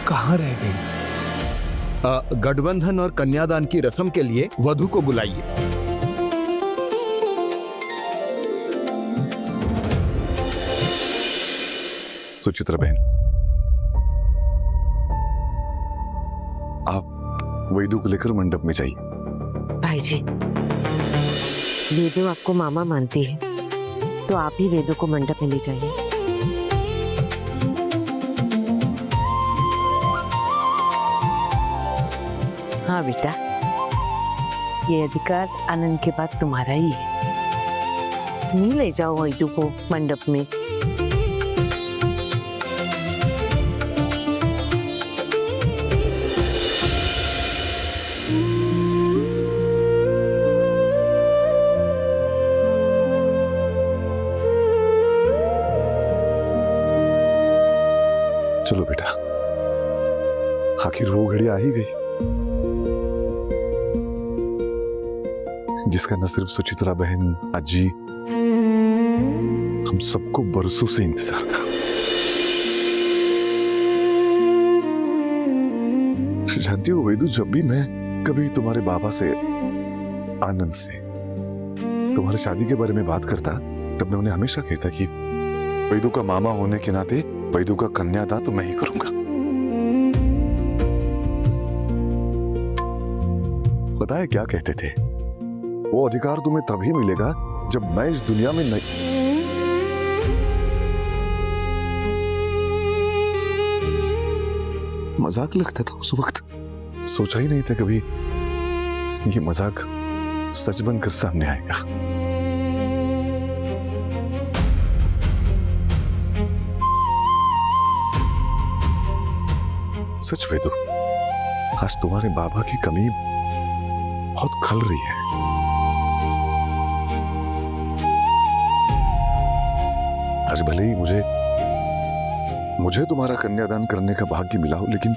कहाँ रह गई? गठबंधन और कन्यादान की रस्म के लिए वधू को बुलाइए। सुचित्रा बहन, आप वैदू को लेकर मंडप में जाइए। भाई जी, वेदू आपको मामा मानती है, तो आप ही वेदू को मंडप में ले जाइए। हाँ बेटा, ये अधिकार आनंद के बाद तुम्हारा ही है। नहीं ले जाओ वेदू को मंडप में। चलो बेटा, आखिर वो घड़ी आ ही गई जिसका न सिर्फ सुचित्रा बहन, अज्जी, हम सबको बरसों से इंतजार था। जानती हो वैदू, जब भी मैं कभी तुम्हारे बाबा से, आनंद से तुम्हारी शादी के बारे में बात करता, तब मैं उन्हें हमेशा कहता कि वैदू का मामा होने के नाते वैदू का कन्यादान तो मैं ही करूंगा। पता है क्या कहते थे? वो अधिकार तुम्हें तभी मिलेगा जब मैं इस दुनिया में नहीं। मजाक लगता था उस वक्त, सोचा ही नहीं था कभी ये मजाक सच बनकर सामने आएगा। सच वैदू, आज तुम्हारे बाबा की कमी बहुत खल रही है। आज भले ही मुझे तुम्हारा कन्यादान करने का भाग्य मिला हो, लेकिन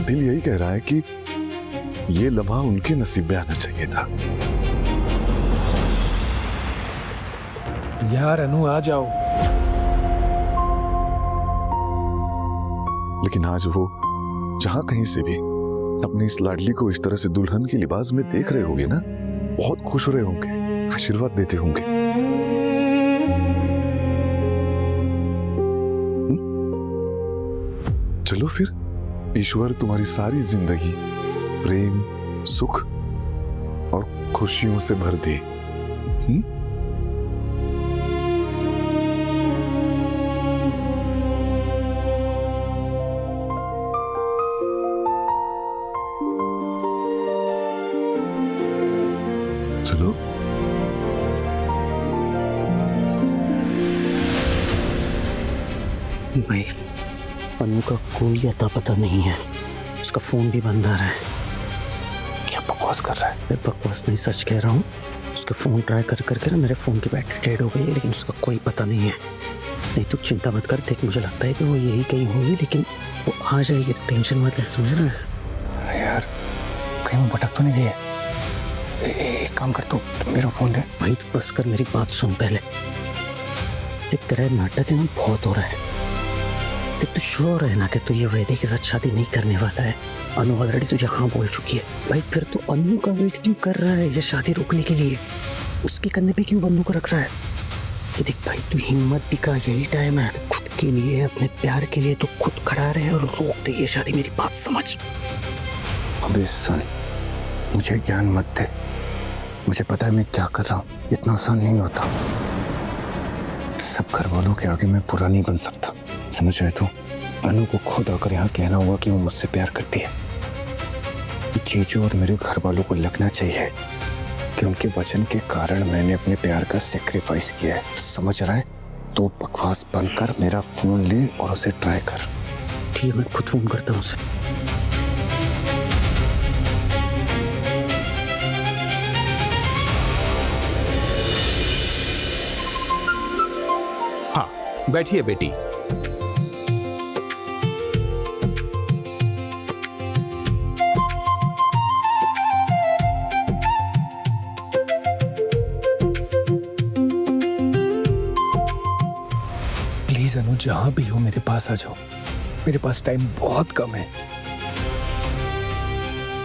दिल यही कह रहा है कि ये लम्हा उनके नसीब में आना चाहिए था। यार अनु, आ जाओ। लेकिन आज वो जहां कहीं से भी अपनी इस लाडली को इस तरह से दुल्हन के लिबास में देख रहे होंगे ना, बहुत खुश हो रहे होंगे, आशीर्वाद देते होंगे। चलो फिर, ईश्वर तुम्हारी सारी जिंदगी प्रेम, सुख और खुशियों से भर दे। चलो। भाई, अनु का कोई अता पता नहीं है, उसका फोन भी बंद आ रहा है। क्या बकवास कर रहा है? मैं बकवास नहीं, सच कह रहा हूँ। उसका फोन ट्राई करके ना मेरे फोन की बैटरी डेड हो गई है, लेकिन उसका कोई पता नहीं है। नहीं तू चिंता मत कर, देख मुझे लगता है कि वो यही कहीं होगी, लेकिन वो आ जाएगी, तो टेंशन मत ले, समझ रहा है? अरे यार, कहीं वो भटक तो नहीं गई है? एक काम कर, तू मेरा फोन दे। भाई तू बस कर, मेरी बात सुन पहले। देख तेरा नाटक है ना, बहुत हो रहा है। देख तू श्योर है ना कि तू ये वैदे के साथ शादी नहीं करने वाला है? अनु ऑलरेडी तुझे हाँ बोल चुकी है। भाई फिर तू अनु का वेट क्यों कर रहा है ये शादी रोकने के लिए? उसके कंधे पे क्यों बंदूक रख रहा है? ये देख भाई, तू हिम्मत दिखा, यही टाइम है खुद के लिए, अपने प्यार के लिए। तू खुद खड़ा रहे और रोक दे ये शादी, मेरी बात समझ। अबे सुन, मुझे ज्ञान मत दे, मुझे पता है मैं क्या कर रहा हूँ। इतना आसान नहीं होता, सब घर वालों के आगे मैं पूरा नहीं बन सकता, समझ रहे तू? अनु को खुद आकर यहाँ कहना होगा कि वो मुझसे प्यार करती है। जीजू और मेरे घर वालों को लगना चाहिए कि उनके वचन के कारण मैंने अपने प्यार का सेक्रीफाइस किया है, समझ रहा है? तो बकवास बंद कर, मेरा फोन ले और उसे ट्राई कर। ठीक है, मैं खुद फोन करता हूँ उसे। हाँ, बैठिए बेटी। प्लीज अनु, जहां भी हो मेरे पास आ जाओ। मेरे पास टाइम बहुत कम है।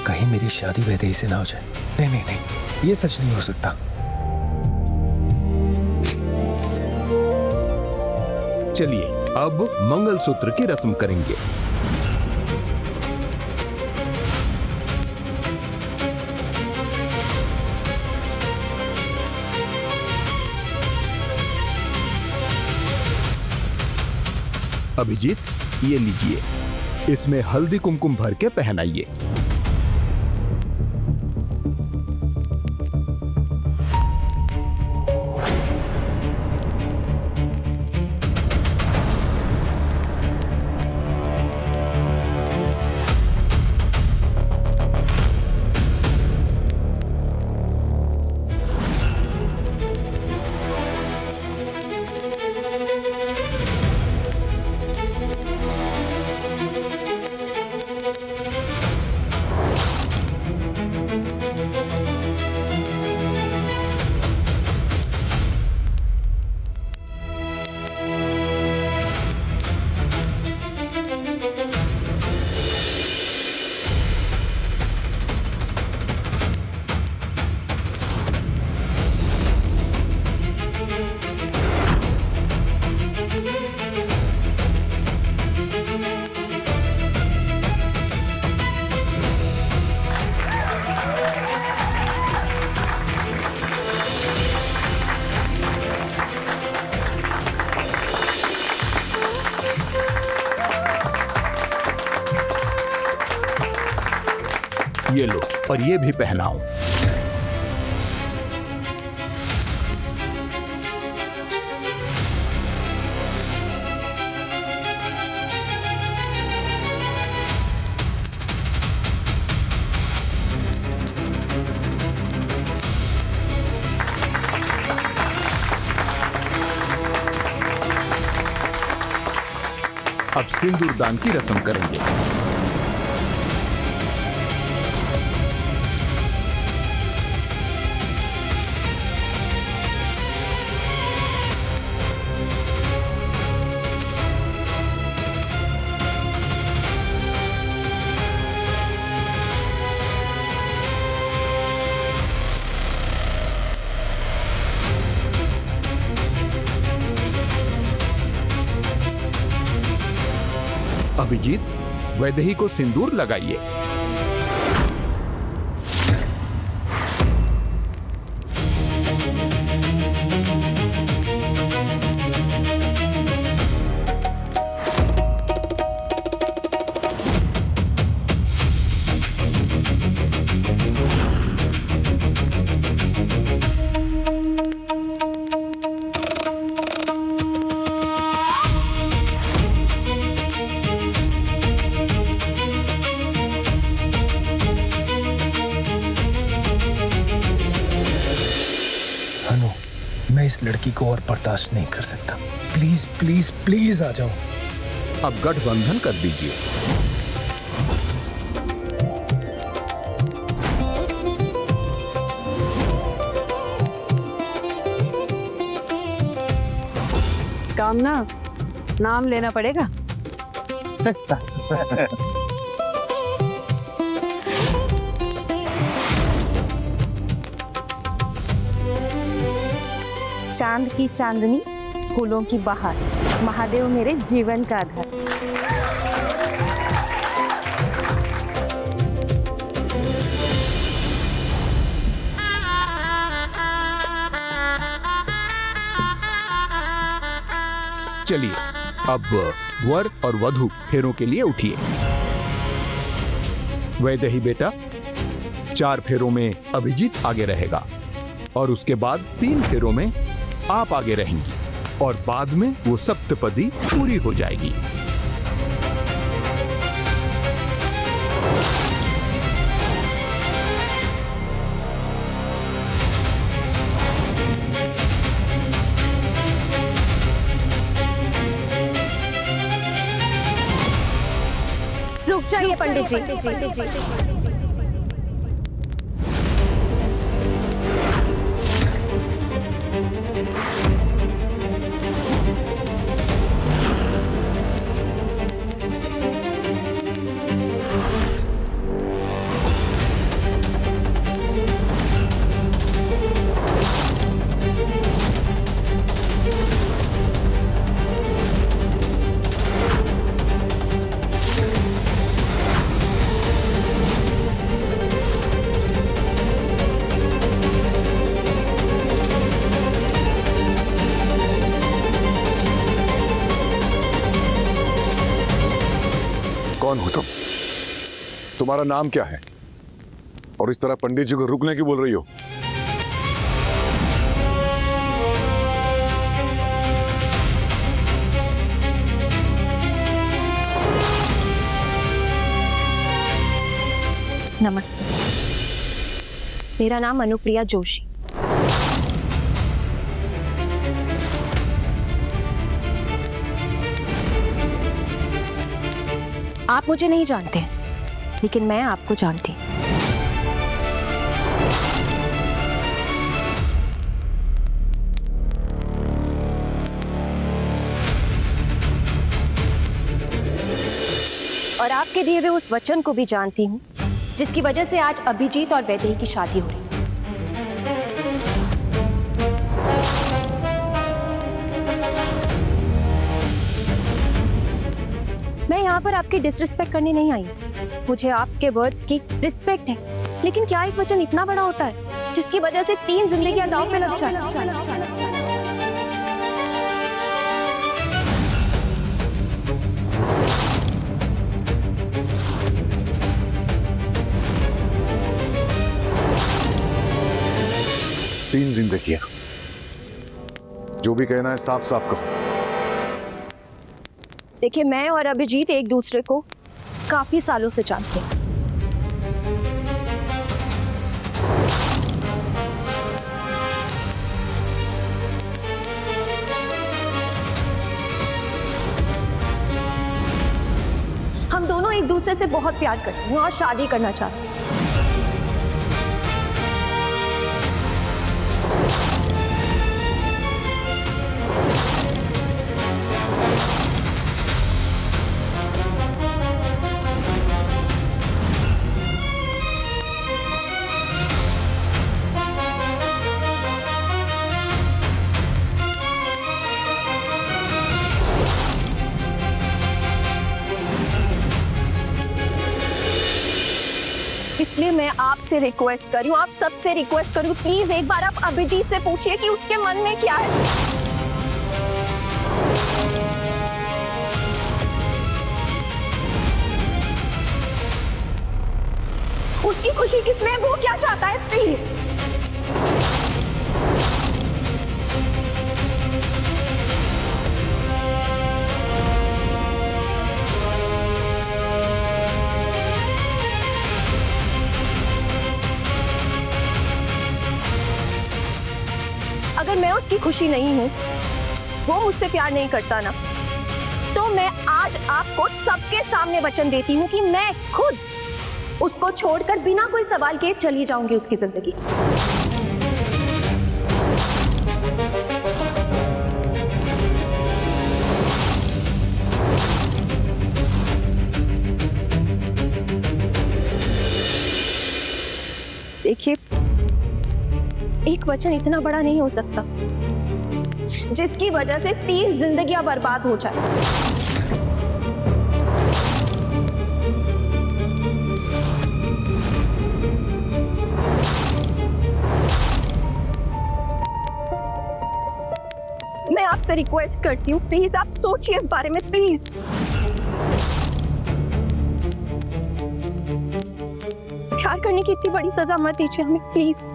कहीं मेरी शादी वैदेही से ना हो जाए। नहीं नहीं नहीं, ये सच नहीं हो सकता। चलिए अब मंगलसूत्र की रस्म करेंगे। अभिजीत, ये लीजिए, इसमें हल्दी कुमकुम भर के पहनाइए। ये लो, और ये भी पहनाओ। अब सिंदूर दान की रस्म करेंगे। अभिजीत, वैदेही को सिंदूर लगाइए। मैं इस लड़की को और बर्दाश्त नहीं कर सकता। प्लीज प्लीज प्लीज आ जाओ। अब गठबंधन कर दीजिए। कामना, नाम लेना पड़ेगा। चांद की चांदनी, फूलों की बहार, महादेव मेरे जीवन का आधार। चलिए अब वर और वधू फेरों के लिए उठिए। वैदेही बेटा, 4 फेरों में अभिजीत आगे रहेगा और उसके बाद 3 फेरों में आप आगे रहेंगी और बाद में वो सप्तपदी पूरी हो जाएगी। रुक जाइए पंडित जी। कौन हो तुम? तुम्हारा नाम क्या है? और इस तरह पंडित जी को रुकने की बोल रही हो? नमस्ते, मेरा नाम अनुप्रिया जोशी। आप मुझे नहीं जानते, लेकिन मैं आपको जानती हूँ। और आपके दिए हुए उस वचन को भी जानती हूँ जिसकी वजह से आज अभिजीत और वैदेही की शादी हो रही है। मैं यहाँ पर आपकी डिसरिस्पेक्ट करने नहीं आई, मुझे आपके वर्ड्स की रिस्पेक्ट है। लेकिन क्या एक वचन इतना बड़ा होता है जिसकी वजह से 3 जिंदगियां दांव पे लग जाए? तीन जिंदगियां, जो भी कहना है साफ साफ कहो। देखिए, मैं और अभिजीत एक दूसरे को काफी सालों से जानते हैं। हम दोनों एक दूसरे से बहुत प्यार करते हैं और शादी करना चाहते हैं। इसलिए मैं आपसे रिक्वेस्ट कर रही हूँ, आप सबसे रिक्वेस्ट कर रही हूँ, प्लीज एक बार आप अभिजीत से पूछिए कि उसके मन में क्या है। उसकी खुशी किसमें है, वो क्या चाहता है, प्लीज। अगर मैं उसकी खुशी नहीं हूं, वो मुझसे प्यार नहीं करता ना, तो मैं आज आपको सबके सामने वचन देती हूं कि मैं खुद उसको छोड़कर बिना कोई सवाल किए चली जाऊंगी उसकी जिंदगी से। देखिए, एक वचन इतना बड़ा नहीं हो सकता जिसकी वजह से 3 जिंदगियां बर्बाद हो जाए। मैं आपसे रिक्वेस्ट करती हूँ, प्लीज आप सोचिए इस बारे में, प्लीज। प्यार करने की इतनी बड़ी सजा मत दीजिए हमें, प्लीज।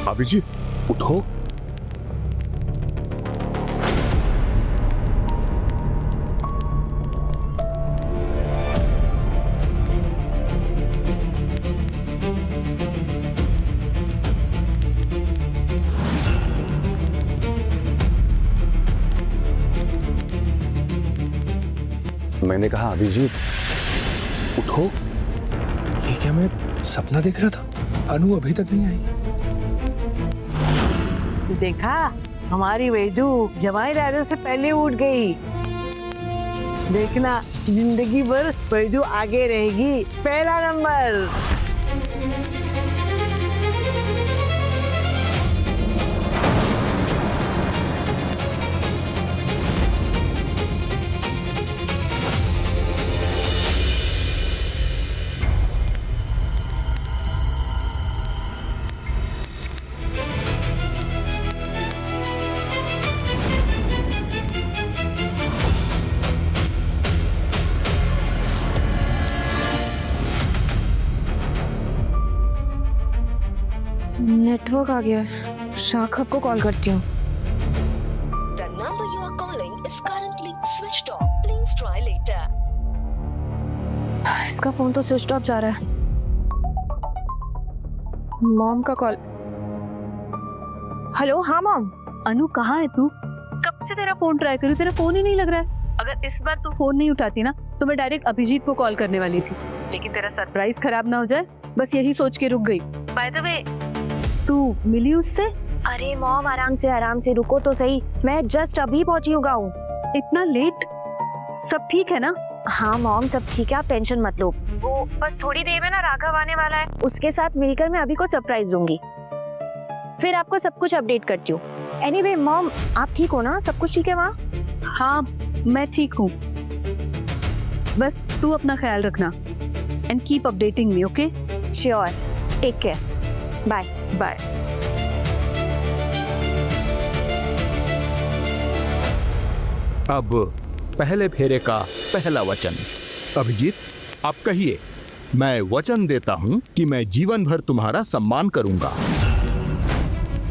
अभिजीत, उठो। मैंने कहा अभिजीत, उठो। ये क्या मैं सपना देख रहा था? अनु अभी तक नहीं आई। देखा, हमारी वैदू जमाई राजा से पहले उठ गई। देखना, जिंदगी भर वैदू आगे रहेगी, पहला नंबर। नेटवर्क आ गया है, शाखव को कॉल करती हूँ। The number you are calling is currently switched off. Please try later. इसका फोन तो स्विच ऑफ जा रहा है। मॉम का कॉल। हेलो, हाँ मॉम। अनु कहाँ है तू? कब से तेरा फोन ट्राई करूं, तेरा फोन ही नहीं लग रहा है। अगर इस बार तू फोन नहीं उठाती ना तो मैं डायरेक्ट अभिजीत को कॉल करने वाली थी, लेकिन तेरा सरप्राइज खराब ना हो जाए, बस यही सोच के रुक गई। बाय द वे, तू मिली उससे? अरे मॉम, आराम से रुको तो सही, मैं जस्ट अभी पहुंची हूँ गाँव। इतना लेट? सब ठीक है ना? हाँ मॉम, सब ठीक है, आप टेंशन मत लो। वो बस थोड़ी देर में ना राघव आने वाला है, उसके साथ मिलकर मैं अभी को सरप्राइज दूंगी, फिर आपको सब कुछ अपडेट करती हूँ। एनीवे मॉम, आप ठीक हो ना? सब कुछ ठीक है वहाँ? हाँ मैं ठीक हूँ, बस तू अपना ख्याल रखना and keep updating me, okay? Sure, take care, bye bye. अब पहले फेरे का पहला वचन। अभिजीत, आप कहिए। मैं वचन देता हूं कि मैं जीवन भर तुम्हारा सम्मान करूंगा।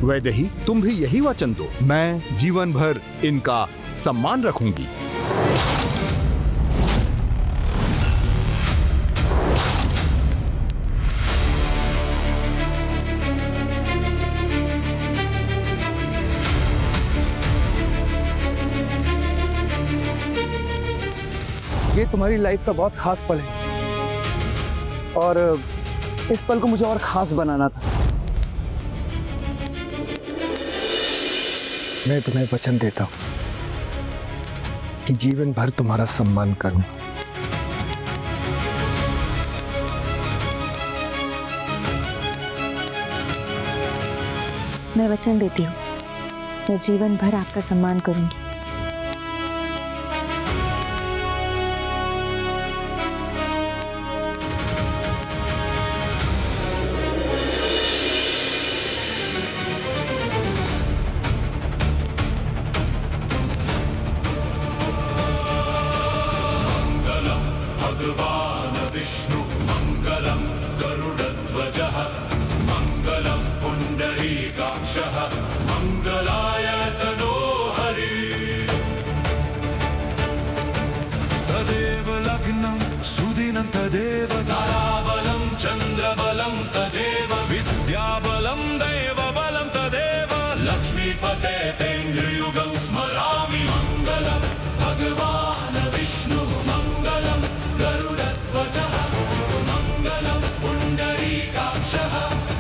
वैदेही, तुम भी यही वचन दो। मैं जीवन भर इनका सम्मान रखूंगी। ये तुम्हारी लाइफ का बहुत खास पल है और इस पल को मुझे और खास बनाना था। मैं तुम्हें वचन देता हूं कि जीवन भर तुम्हारा सम्मान करूंगा। मैं वचन देती हूँ, मैं जीवन भर आपका सम्मान करूंगी। तदेव लग्नं सुदिनं तदेव ताराबलं चन्द्रबलं तदेव विद्याबलं दैवबलं तदेव लक्ष्मीपते तेन्द्रियुगं स्मरामि। मङ्गलं भगवान् विष्णुः मङ्गलं गरुडध्वजः मङ्गलं पुण्डरीकाक्षः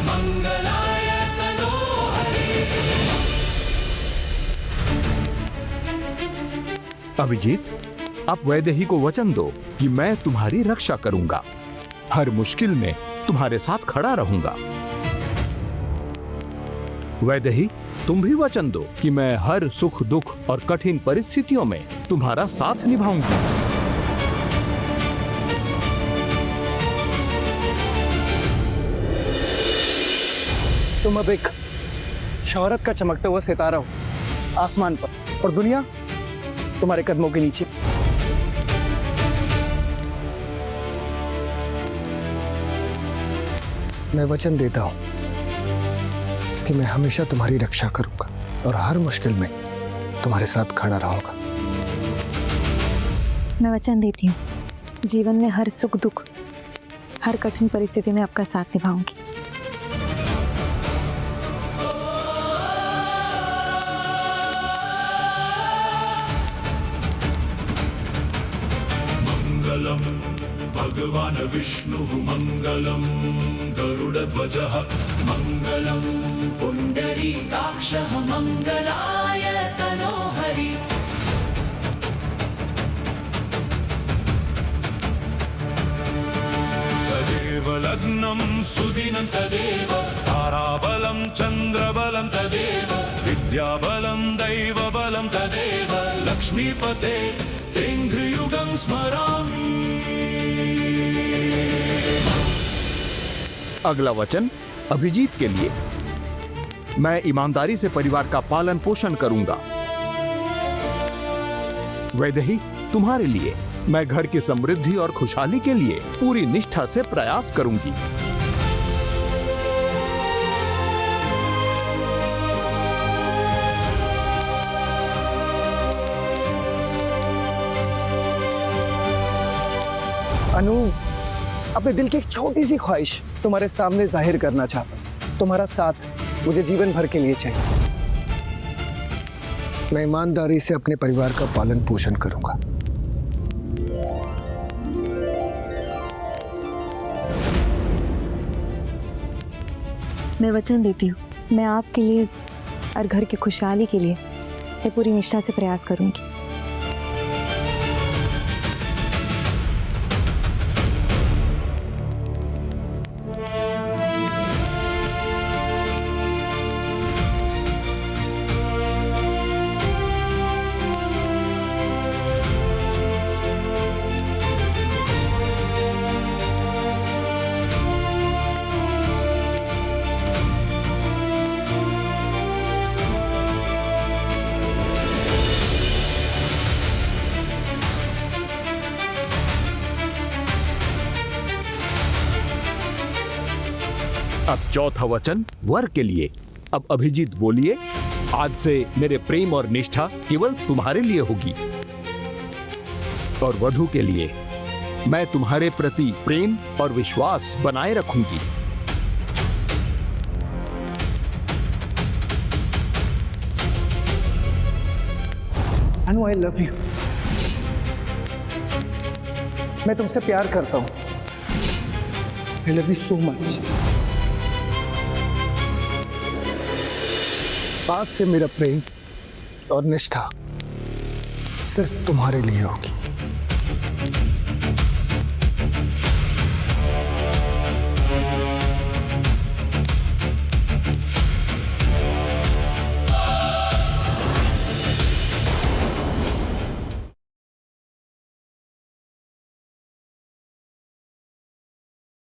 मङ्गलाय तनो हरिः। अभिजीत, आप वैदेही को वचन दो कि मैं तुम्हारी रक्षा करूंगा, हर मुश्किल में तुम्हारे साथ खड़ा रहूंगा। वैदेही, तुम भी वचन दो कि मैं हर सुख दुख और कठिन परिस्थितियों में तुम्हारा साथ निभाऊंगी। तुम अब एक शोहरत का चमकता हुआ सितारा हो आसमान पर, और दुनिया तुम्हारे कदमों के नीचे। मैं वचन देता हूं कि मैं हमेशा तुम्हारी रक्षा करूंगा और हर मुश्किल में तुम्हारे साथ खड़ा रहूंगा। मैं वचन देती हूँ, जीवन में हर सुख दुख, हर कठिन परिस्थिति में आपका साथ निभाऊंगी। मङ्गलं भगवान् विष्णुः मङ्गलं गरुडध्वजः मङ्गलं पुण्डरीकाक्षः मङ्गलाय तनो हरिः। तदेव लग्नं सुदिनं तदेव ताराबलं चन्द्रबलं तदेव विद्याबलं दैवबलं तदेव लक्ष्मीपते तेन्द्रियुगं स्मरामि। अगला वचन अभिजीत के लिए। मैं ईमानदारी से परिवार का पालन पोषण करूंगा। वैदेही, तुम्हारे लिए मैं घर की समृद्धि और खुशहाली के लिए पूरी निष्ठा से प्रयास करूंगी। अनु, अपने दिल की एक छोटी सी ख्वाहिश तुम्हारे सामने जाहिर करना चाहता हूँ। तुम्हारा साथ मुझे जीवन भर के लिए चाहिए। मैं ईमानदारी से अपने परिवार का पालन पोषण करूंगा। मैं वचन देती हूँ, मैं आपके लिए और घर की खुशहाली के लिए मैं पूरी निष्ठा से प्रयास करूंगी। अब चौथा वचन वर के लिए। अब अभिजीत बोलिए, आज से मेरे प्रेम और निष्ठा केवल तुम्हारे लिए होगी। और वधु के लिए, मैं तुम्हारे प्रति प्रेम और विश्वास बनाए रखूंगी। अनु, आई लव यू। मैं तुमसे प्यार करता हूँ। I love you so much. आज से मेरा प्रेम और निष्ठा सिर्फ तुम्हारे लिए होगी।